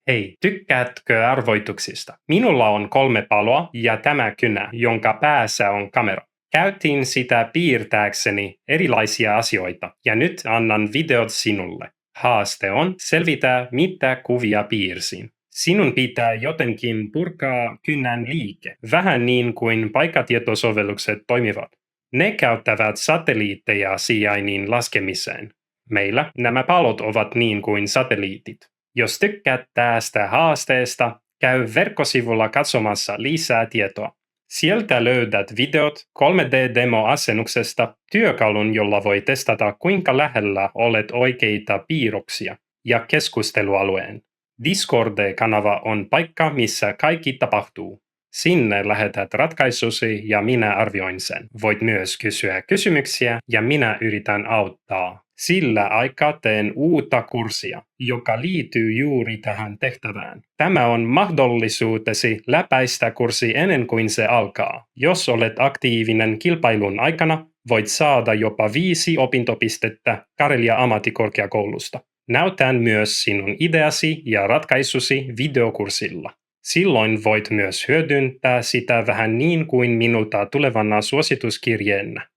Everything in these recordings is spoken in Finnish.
Hei, tykkäätkö arvoituksista? Minulla on 3 paloa ja tämä kynä, jonka päässä on kamera. Käytin sitä piirtääkseni erilaisia asioita ja nyt annan videot sinulle. Haaste on selvitä, mitä kuvia piirsin. Sinun pitää jotenkin purkaa kynän liike, vähän niin kuin paikkatietosovellukset toimivat. Ne käyttävät satelliitteja sijainnin laskemiseen. Meillä nämä palot ovat niin kuin satelliitit. Jos tykkäät tästä haasteesta, käy verkkosivulla katsomassa lisää tietoa. Sieltä löydät videot 3D-demo-asennuksesta, työkalun, jolla voi testata kuinka lähellä olet oikeita piirroksia, ja keskustelualueen. Discord-kanava on paikka, missä kaikki tapahtuu. Sinne lähetät ratkaisusi ja minä arvioin sen. Voit myös kysyä kysymyksiä ja minä yritän auttaa. Sillä aikaa teen uutta kurssia, joka liittyy juuri tähän tehtävään. Tämä on mahdollisuutesi läpäistä kurssi ennen kuin se alkaa. Jos olet aktiivinen kilpailun aikana, voit saada jopa 5 opintopistettä Karelia ammattikorkeakoulusta. Näytän myös sinun ideasi ja ratkaisusi videokurssilla. Silloin voit myös hyödyntää sitä vähän niin kuin minulta tulevana suosituskirjeenä.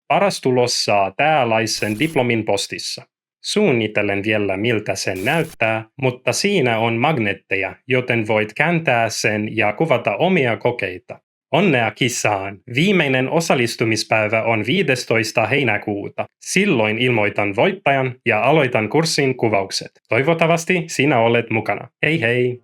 Paras tulos saa tällaisen diplomin postissa. Suunnittelen vielä miltä sen näyttää, mutta siinä on magneetteja, joten voit kääntää sen ja kuvata omia kokeita. Onnea kisaan! Viimeinen osallistumispäivä on 15. heinäkuuta. Silloin ilmoitan voittajan ja aloitan kurssin kuvaukset. Toivottavasti sinä olet mukana. Hei hei!